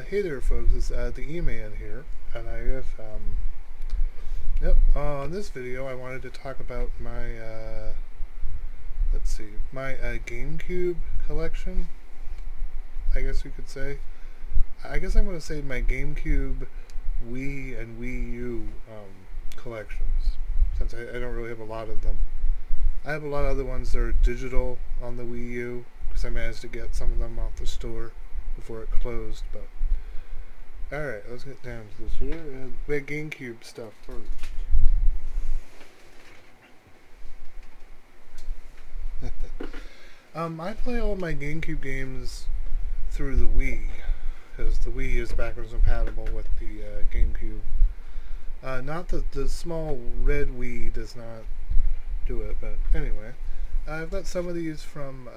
Hey there, folks. It's the E-Man here, and I guess on this video, I wanted to talk about my my GameCube collection. I guess you could say. I guess I'm going to say my GameCube, Wii, and Wii U collections, since I don't really have a lot of them. I have a lot of other ones that are digital on the Wii U because I managed to get some of them off the store before it closed, but. Alright, let's get down to this here. We had GameCube stuff first. I play all my GameCube games through the Wii, because the Wii is backwards compatible with the GameCube. Not that the small red Wii does not do it, but anyway. I've got some of these from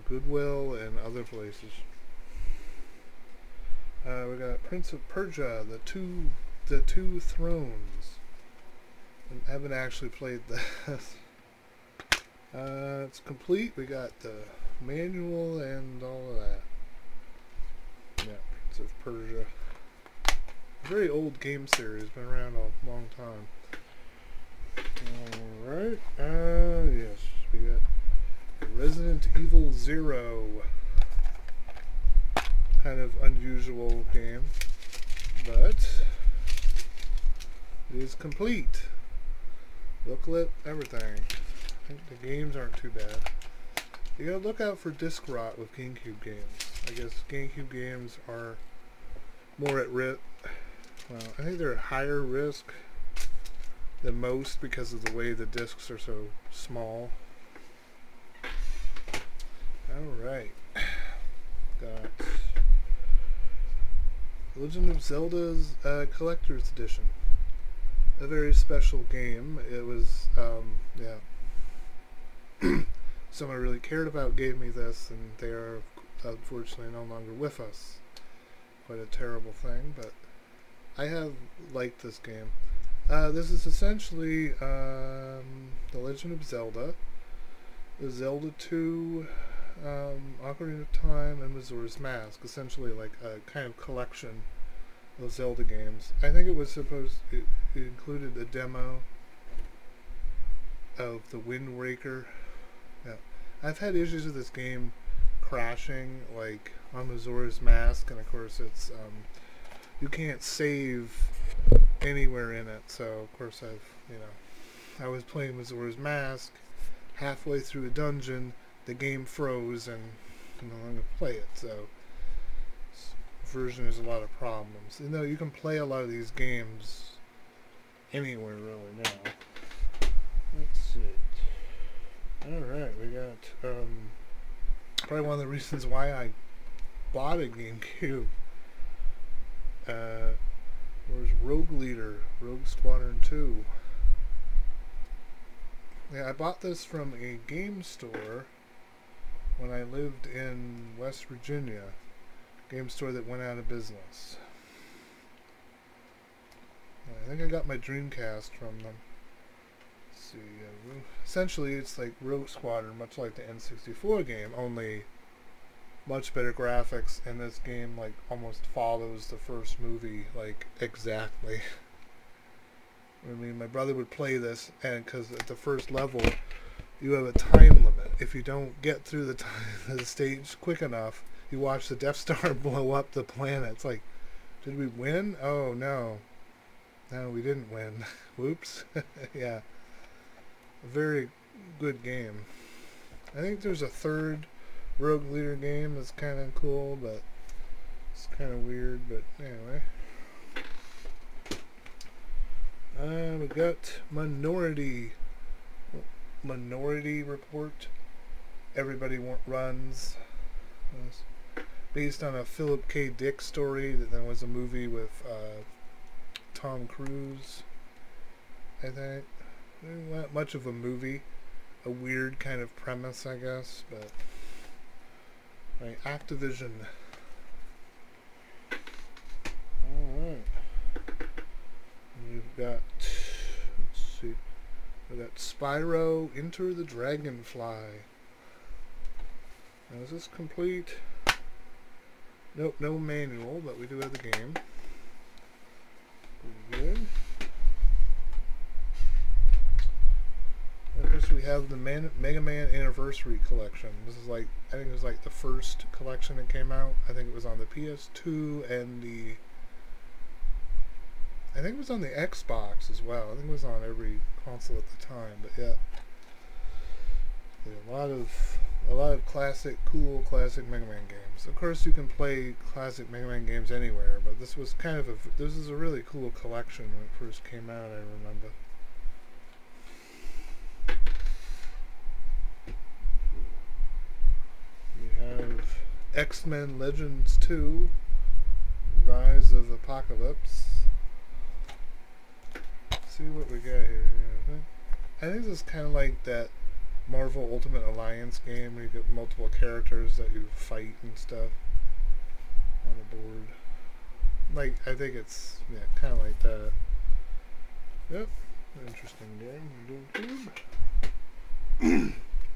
Goodwill and other places. We got Prince of Persia, the two thrones. I haven't actually played this. It's complete. We got the manual and all of that. Yeah, Prince of Persia. Very old game series, been around a long time. Alright, yes, we got Resident Evil 0. Kind of unusual game, but it is complete. Booklet, everything. I think the games aren't too bad. You gotta look out for disc rot with GameCube games. I guess GameCube games are more at risk. Well, I think they're at higher risk than most because of the way the discs are so small. Alright. Got Legend of Zelda's Collector's Edition. A very special game. It was, someone I really cared about gave me this, and they are unfortunately no longer with us. Quite a terrible thing, but I have liked this game. This is essentially The Legend of Zelda, the Zelda 2, Ocarina of Time, and Majora's Mask. Essentially like a kind of collection of Zelda games. I think it was it included a demo of the Wind Waker. Yeah. I've had issues with this game crashing, like on Majora's Mask, and of course it's, you can't save anywhere in it, so of course I was playing Majora's Mask, halfway through a dungeon, the game froze, and I'm no longer play it, so this version has a lot of problems. You know, you can play a lot of these games anywhere really now. Let's see. Alright, we got probably one of the reasons why I bought a GameCube. Where's Rogue Leader? Rogue Squadron 2. Yeah, I bought this from a game store when I lived in West Virginia. Game store that went out of business. I think I got my Dreamcast from them. Let's see. Essentially, it's like Rogue Squadron, much like the N64 game, only much better graphics, and this game like almost follows the first movie like exactly. I mean, my brother would play this, and because at the first level you have a time limit. If you don't get through the stage quick enough, you watch the Death Star blow up the planet. It's like, did we win? Oh no, we didn't win. Whoops. Yeah, a very good game. I think there's a third Rogue Leader game that's kind of cool, but it's kind of weird. But anyway, we got Minority Report. Everybody Runs. Based on a Philip K. Dick story that there was a movie with Tom Cruise, I think. Not much of a movie. A weird kind of premise, I guess, but right, Activision. Alright. We've got, let's see, we've got Spyro Enter the Dragonfly. Now, is this complete? Nope, no manual, but we do have the game. Pretty good. Of course, we have the Mega Man Anniversary Collection. This is like, I think it was like the first collection that came out. I think it was on the PS2 and I think it was on the Xbox as well. I think it was on every console at the time. But yeah, a lot of classic, cool classic Mega Man games. Of course, you can play classic Mega Man games anywhere, but this was kind of this is a really cool collection when it first came out. I remember. We have X-Men Legends 2, Rise of Apocalypse. Let's see what we got here. I think this is kind of like that Marvel Ultimate Alliance game where you get multiple characters that you fight and stuff on the board. Like, I think it's, yeah, kind of like that. Yep, interesting game.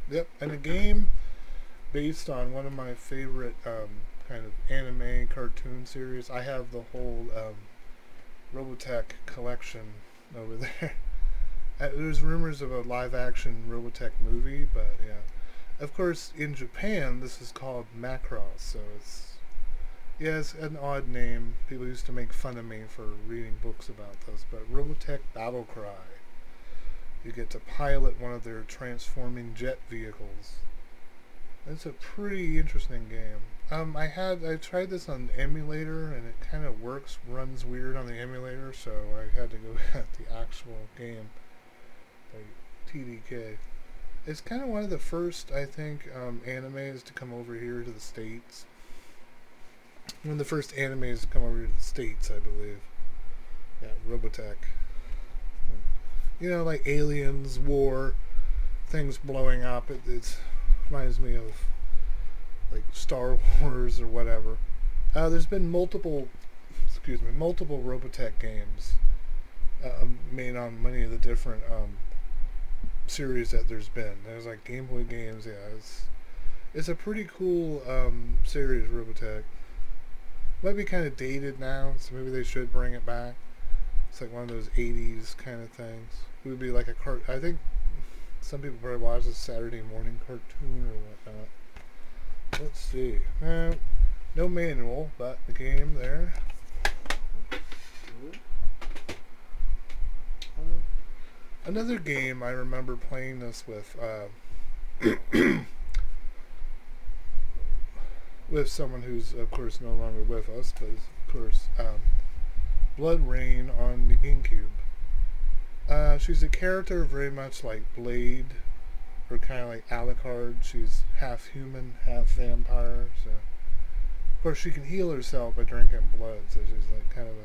Yep, and a game based on one of my favorite kind of anime cartoon series. I have the whole Robotech collection over there. There's rumors of a live-action Robotech movie, but yeah. Of course, in Japan, this is called Macross, so it's an odd name. People used to make fun of me for reading books about this, but Robotech Battle Cry. You get to pilot one of their transforming jet vehicles. It's a pretty interesting game. I tried this on the emulator, and it kind of runs weird on the emulator, so I had to go at the actual game. By TDK. It's kind of one of the first, I think, animes to come over here to the States. One of the first animes to come over here to the States, I believe. Yeah, Robotech. You know, like aliens, war, things blowing up. It reminds me of like Star Wars or whatever. There's been multiple Robotech games made on many of the different series that there's been. There's like Game Boy games. Yeah, it's a pretty cool series, Robotech. Might be kind of dated now, so maybe they should bring it back. It's like one of those 80s kind of things. It would be like a I think some people probably watch a Saturday morning cartoon or whatnot. Let's see. No manual, but the game there. Another game I remember playing this with with someone who's of course no longer with us, but is, of course Blood Rain on the GameCube. She's a character very much like Blade, or kind of like Alucard. She's half human, half vampire. So of course she can heal herself by drinking blood. So she's like kind of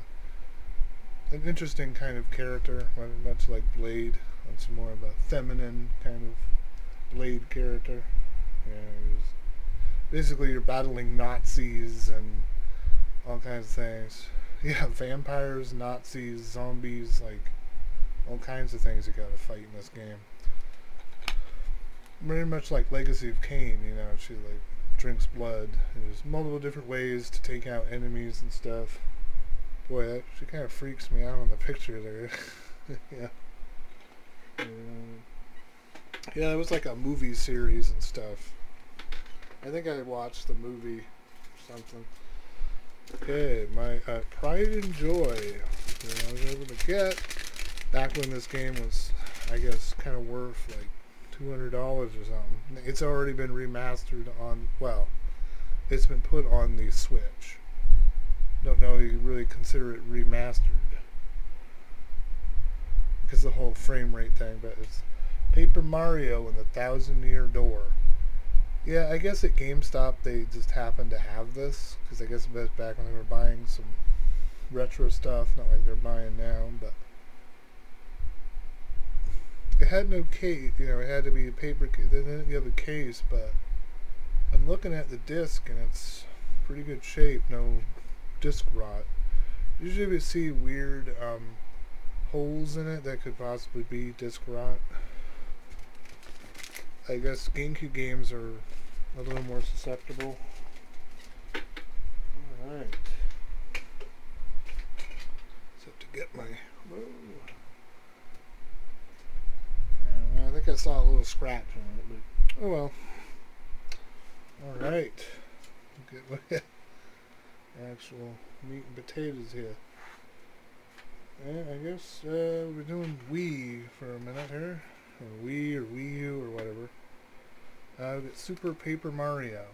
an interesting kind of character, much like Blade. It's more of a feminine kind of Blade character. Yeah, basically you're battling Nazis and all kinds of things. Yeah, vampires, Nazis, zombies, like all kinds of things you gotta fight in this game. Very much like Legacy of Kain, you know, she like drinks blood. There's multiple different ways to take out enemies and stuff. Boy, that she kind of freaks me out on the picture there. Yeah. Yeah, it was like a movie series and stuff. I think I watched the movie or something. Okay, my Pride and Joy that I was able to get back when this game was, I guess, kind of worth like $200 or something. It's already been remastered on, well, it's been put on the Switch. Don't know if you really consider it remastered because of the whole frame rate thing, but it's Paper Mario and the Thousand-Year Door. Yeah, I guess at GameStop they just happened to have this, because I guess it was back when they were buying some retro stuff, not like they're buying now, but it had no case, you know, it had to be a paper case. They didn't give a case, but I'm looking at the disc and it's pretty good shape, no disc rot. Usually we see weird holes in it that could possibly be disc rot. I guess GameCube games are a little more susceptible. saw a little scratch on it, but oh well. All right, get my actual meat and potatoes here. And I guess we're doing Wii for a minute here, or Wii or wiiu or whatever. We got Super Paper Mario.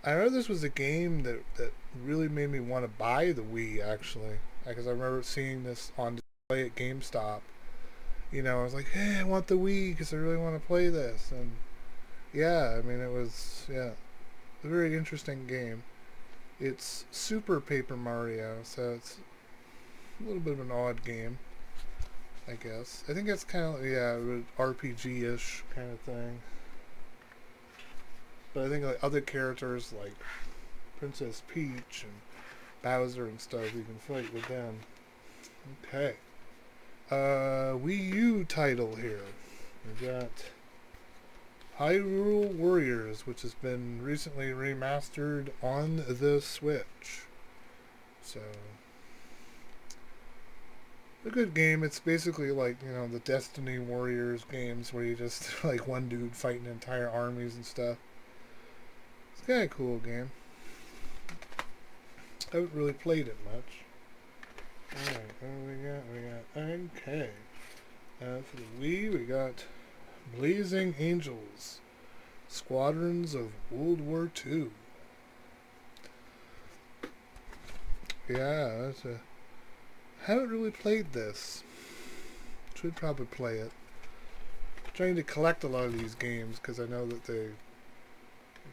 I know this was a game that really made me want to buy the Wii, actually. Because I remember seeing this on display at GameStop. You know, I was like, hey, I want the Wii because I really want to play this. And yeah, I mean, it was, yeah, a very interesting game. It's Super Paper Mario, so it's a little bit of an odd game, I guess. I think it's kind of, yeah, RPG-ish kind of thing. But I think like other characters like Princess Peach and Bowser and stuff, you can fight with them. Okay. Wii U title here. We got Hyrule Warriors, which has been recently remastered on the Switch. So, a good game. It's basically like, you know, the Destiny Warriors games where you just like one dude fighting entire armies and stuff. It's kind of a cool game. I haven't really played it much. Alright, what do we got? Okay. For the Wii, we got Blazing Angels, Squadrons of World War II. Yeah, that's a... haven't really played this. Should probably play it. I'm trying to collect a lot of these games because I know that they're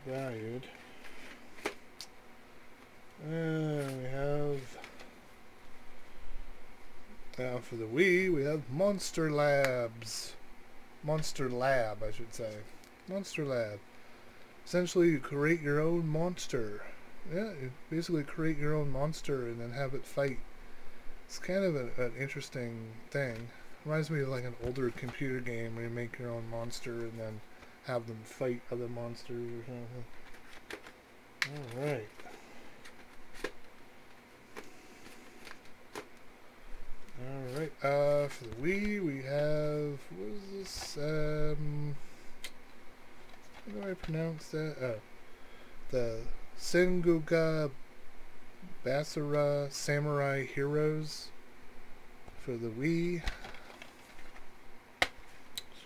valued. We have... now for the Wii, we have Monster Labs. Monster Lab, I should say. Monster Lab. Essentially, you create your own monster. Yeah, you basically create your own monster and then have it fight. It's kind of an interesting thing. Reminds me of like an older computer game where you make your own monster and then have them fight other monsters or something. Alright. Alright, for the Wii we have, what is this, how do I pronounce that? Oh, the Sengoku Basara Samurai Heroes for the Wii.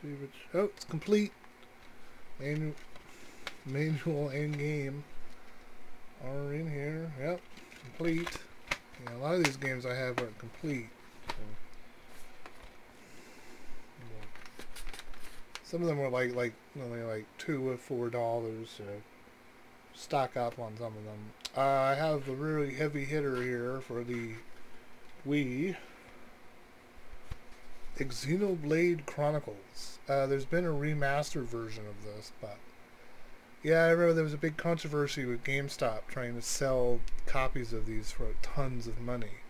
See which, oh, it's complete. Manual and game are in here. Yep, complete. Yeah, a lot of these games I have aren't complete. Some of them were like only like $2 or $4, so stock up on some of them. I have a really heavy hitter here for the Wii. Xenoblade Chronicles. There's been a remastered version of this, but yeah, I remember there was a big controversy with GameStop trying to sell copies of these for tons of money.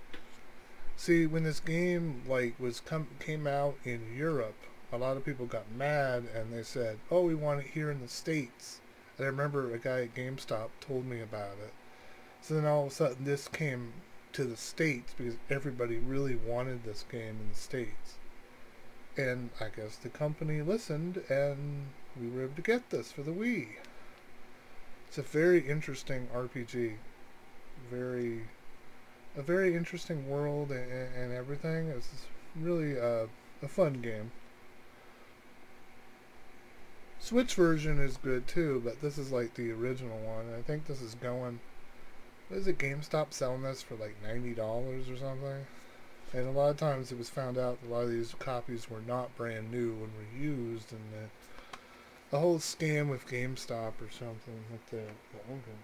See, when this game came out in Europe, a lot of people got mad and they said, "Oh, we want it here in the States." And I remember a guy at GameStop told me about it. So then all of a sudden this came to the States because everybody really wanted this game in the States. And I guess the company listened and we were able to get this for the Wii. It's a very interesting RPG. A very interesting world and everything. It's really a fun game. Switch version is good too, but this is like the original one. I think this is going... what is it, GameStop selling this for like $90 or something? And a lot of times it was found out that a lot of these copies were not brand new and were used, and the whole scam with GameStop or something like that. But okay.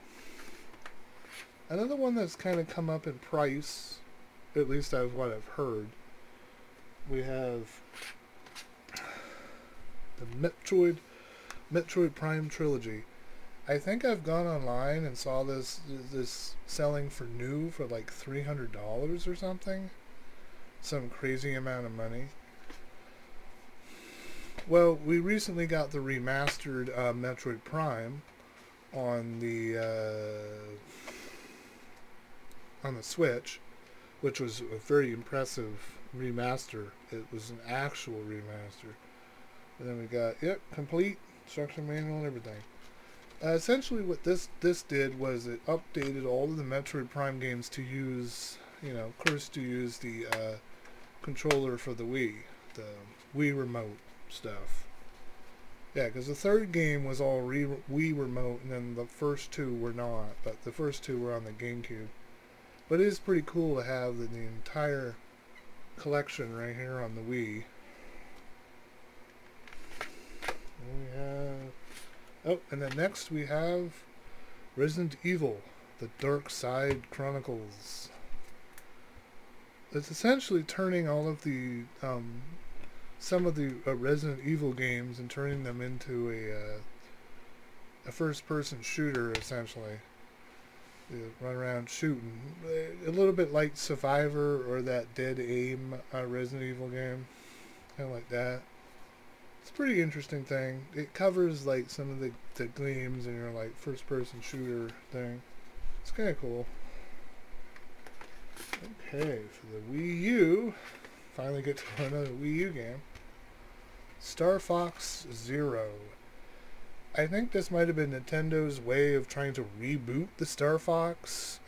Another one that's kind of come up in price, at least that's what I've heard, we have the Metroid Prime Trilogy. I think I've gone online and saw this selling for new for like $300 or something. Some crazy amount of money. Well, we recently got the remastered Metroid Prime on the Switch, which was a very impressive remaster. It was an actual remaster. And then we got, yep, complete instruction manual and everything. Essentially what this did was it updated all of the Metroid Prime games to use, of course, to use the controller for the Wii, the Wii remote stuff. Yeah, because the third game was all Wii remote, and then the first two were not, but the first two were on the GameCube. But it is pretty cool to have the entire collection right here on the Wii. And we have... Oh, and then next we have Resident Evil, The Dark Side Chronicles. It's essentially turning all of the, some of the Resident Evil games and turning them into a first-person shooter, essentially. You run around shooting. A little bit like Survivor or that Dead Aim Resident Evil game. Kind of like that. It's a pretty interesting thing. It covers like some of the games in your like first person shooter thing. It's kind of cool. Okay, for the Wii U, finally get to another Wii U game. Star Fox Zero. I think this might have been Nintendo's way of trying to reboot the Star Fox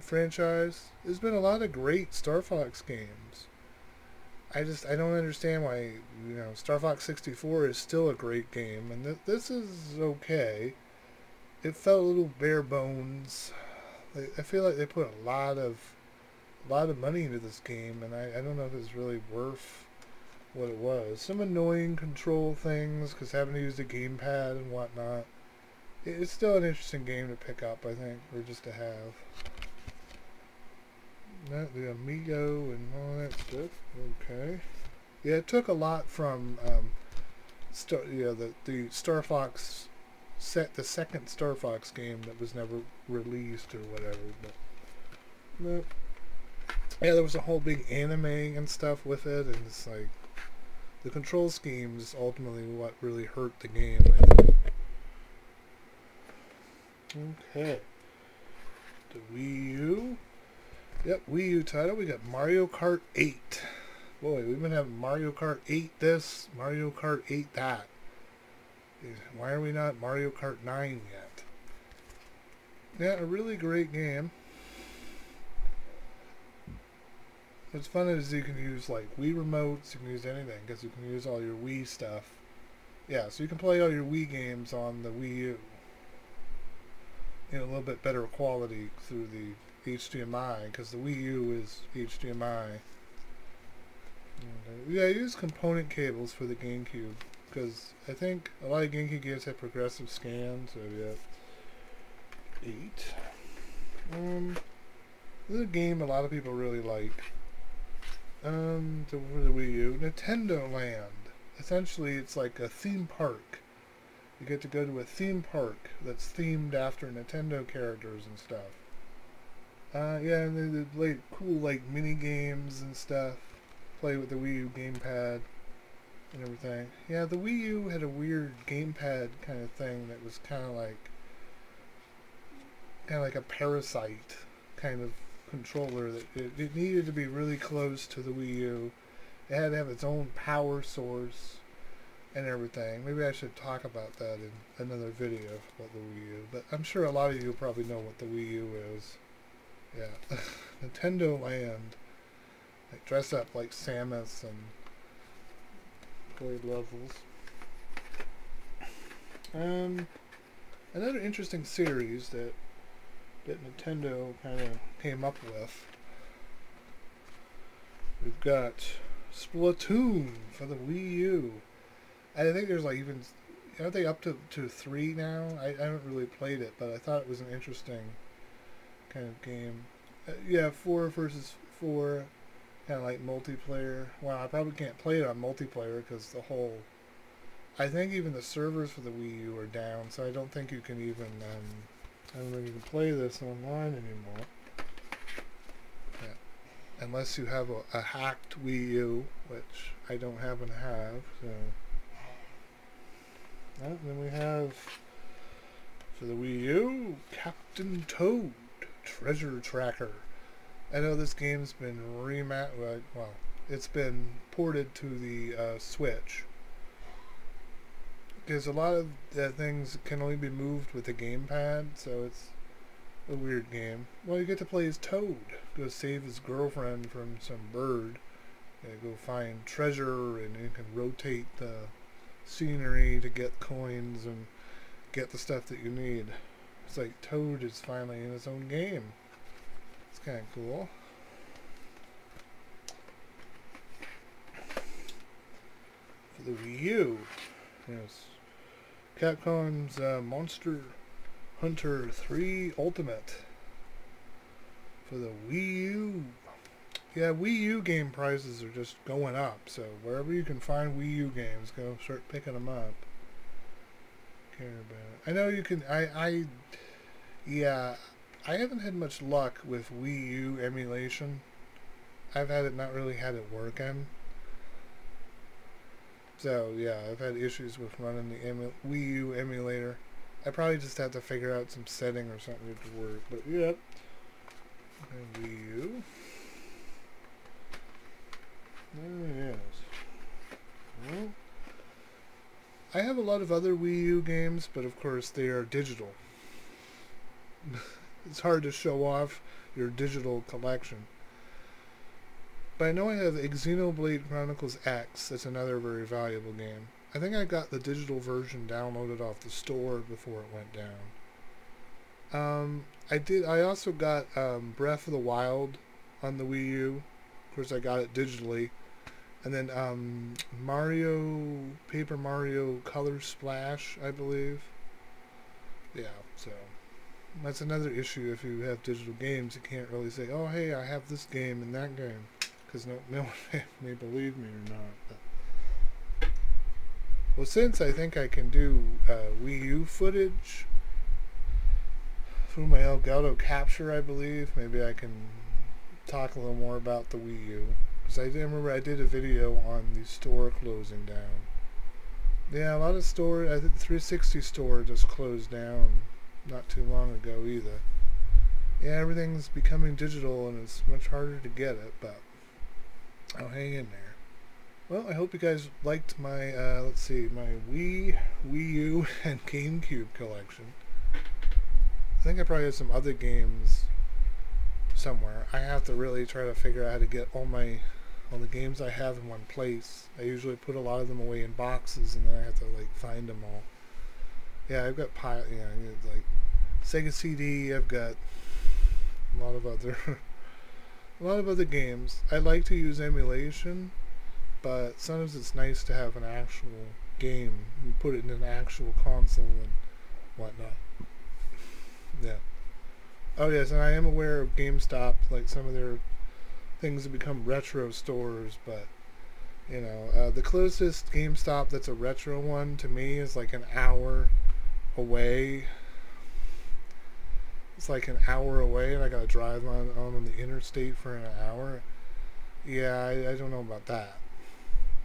franchise. There's been a lot of great Star Fox games. I don't understand why, Star Fox 64 is still a great game, and this is okay. It felt a little bare bones. I feel like they put a lot of money into this game, and I don't know if it's really worth what it was. Some annoying control things, because having to use the gamepad and whatnot. It's still an interesting game to pick up, I think, or just to have. The Amigo and all that stuff. Okay. Yeah, it took a lot from the Star Fox the second Star Fox game that was never released or whatever. But yeah, there was a whole big anime and stuff with it, and it's like the control scheme is ultimately what really hurt the game, I think. Okay. The Wii U. Yep, Wii U title. We got Mario Kart 8. Boy, we've been having Mario Kart 8 this, Mario Kart 8 that. Why are we not Mario Kart 9 yet? Yeah, a really great game. What's fun is you can use like Wii remotes, you can use anything, because you can use all your Wii stuff. Yeah, so you can play all your Wii games on the Wii U. In a little bit better quality through the HDMI, because the Wii U is HDMI. Yeah, I use component cables for the GameCube, because I think a lot of GameCube games have progressive scan, so yeah. 8. This is a game a lot of people really like. For the Wii U, Nintendo Land. Essentially, it's like a theme park. You get to go to a theme park that's themed after Nintendo characters and stuff. Yeah, and they like cool like mini games and stuff. Play with the Wii U gamepad and everything. Yeah, the Wii U had a weird gamepad kind of thing that was kind of like a parasite kind of controller. That it needed to be really close to the Wii U. It had to have its own power source and everything. Maybe I should talk about that in another video about the Wii U. But I'm sure a lot of you probably know what the Wii U is. Yeah. Nintendo Land. Like dress up like Samus and play levels. Another interesting series that Nintendo kind of came up with. We've got Splatoon for the Wii U. I think there's like even, aren't they up to 3 now? I haven't really played it, but I thought it was an interesting kind of game. Yeah, 4 versus 4, kind of like multiplayer. Well, I probably can't play it on multiplayer because I think even the servers for the Wii U are down, so I don't think you can even, I don't think you can play this online anymore. Yeah. Unless you have a hacked Wii U, which I don't happen to have, so. And then we have, for the Wii U, Captain Toad Treasure Tracker. I know this game's been it's been ported to the Switch. Because a lot of things can only be moved with a gamepad, so it's a weird game. Well, you get to play as Toad. Go save his girlfriend from some bird. Go find treasure, and you can rotate the scenery to get coins and get the stuff that you need. It's like Toad is finally in his own game. It's kind of cool. For the Wii U, yes, Capcom's Monster Hunter 3 Ultimate for the Wii U. Yeah, Wii U game prices are just going up, so wherever you can find Wii U games, go start picking them up. Care about it. I know you can. Yeah, I haven't had much luck with Wii U emulation. I've not really had it working. So yeah, I've had issues with running the Wii U emulator. I probably just have to figure out some setting or something to work. But yeah, Wii U. There it is. Well, I have a lot of other Wii U games, but of course they are digital. It's hard to show off your digital collection. But I know I have Xenoblade Chronicles X. That's another very valuable game. I think I got the digital version downloaded off the store before it went down. I also got Breath of the Wild on the Wii U. Of course, I got it digitally. And then Paper Mario Color Splash, I believe. Yeah, so that's another issue. If you have digital games, you can't really say, "Oh, hey, I have this game and that game," because no one may believe me or not. But, well, since I think I can do Wii U footage through my Elgato Capture, I believe, maybe I can talk a little more about the Wii U. Because I remember I did a video on the store closing down. Yeah, a lot of stores. I think the 360 store just closed down not too long ago either. Yeah, everything's becoming digital and it's much harder to get it, but I'll hang in there. Well, I hope you guys liked my, my Wii U, and GameCube collection. I think I probably have some other games somewhere. I have to really try to figure out how to get all the games I have in one place. I usually put a lot of them away in boxes, and then I have to find them all. Yeah, I've got Sega CD. I've got a lot of other games. I like to use emulation, but sometimes it's nice to have an actual game. You put it in an actual console and whatnot. Yeah. Oh yes, and I am aware of GameStop, some of their things have become retro stores, but the closest GameStop that's a retro one to me is an hour away. It's an hour away, and I gotta drive on the interstate for an hour. Yeah, I don't know about that.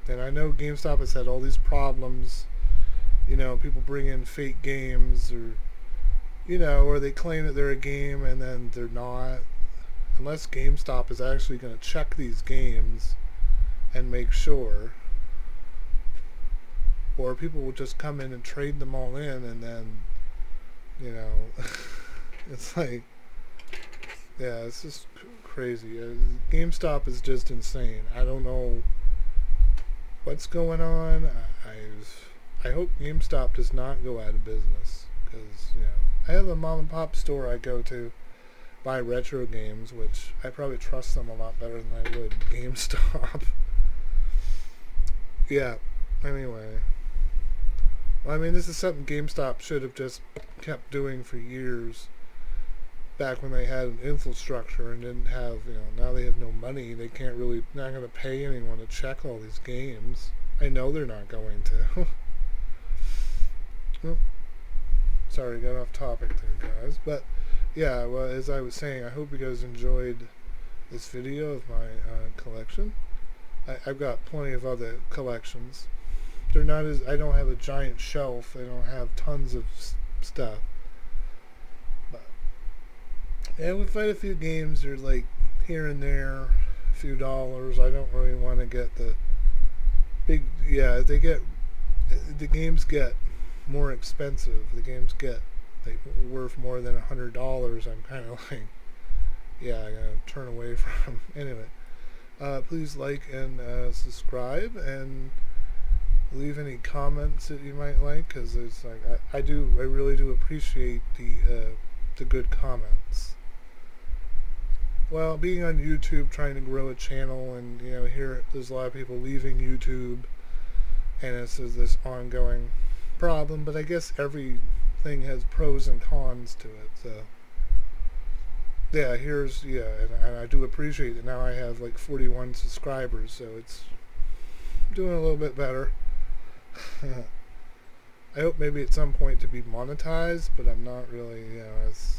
And I know GameStop has had all these problems. People bring in fake games, or they claim that they're a game and then they're not. Unless GameStop is actually going to check these games and make sure. Or people will just come in and trade them all in, and then, it's it's just crazy. GameStop is just insane. I don't know what's going on. I hope GameStop does not go out of business, because, I have a mom and pop store I go to buy retro games, which I probably trust them a lot better than I would GameStop. Yeah, anyway. Well, this is something GameStop should have just kept doing for years, back when they had an infrastructure and didn't have, now they have no money. They not going to pay anyone to check all these games. I know they're not going to. Well, sorry, got off topic there, guys. But yeah, well, as I was saying, I hope you guys enjoyed this video of my collection. I've got plenty of other collections. They're not as, I don't have a giant shelf. I don't have tons of stuff. But yeah, we fight a few games. They're here and there, a few dollars. I don't really want to get the big. Yeah, the games get more expensive the games get, like worth more than $100, I'm kind of like, yeah, I'm gonna turn away from. Anyway, please like and subscribe, and leave any comments that you might like, because it's like I really do appreciate the good comments. Well, being on YouTube, trying to grow a channel, and here there's a lot of people leaving YouTube, and it's this ongoing problem. But I guess everything has pros and cons to it. So yeah, and I do appreciate it. Now I have like 41 subscribers, so it's doing a little bit better. I hope maybe at some point to be monetized, but I'm not really, as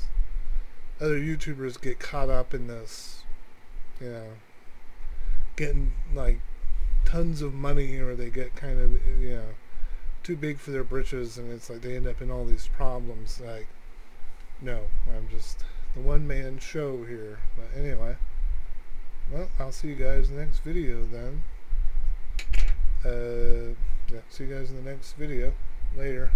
other YouTubers get caught up in this, getting like tons of money, or they get kind of, too big for their britches, and it's like they end up in all these problems. Like, no, I'm just the one-man show here. But anyway, well, I'll see you guys in the next video then. Yeah, see you guys in the next video. Later.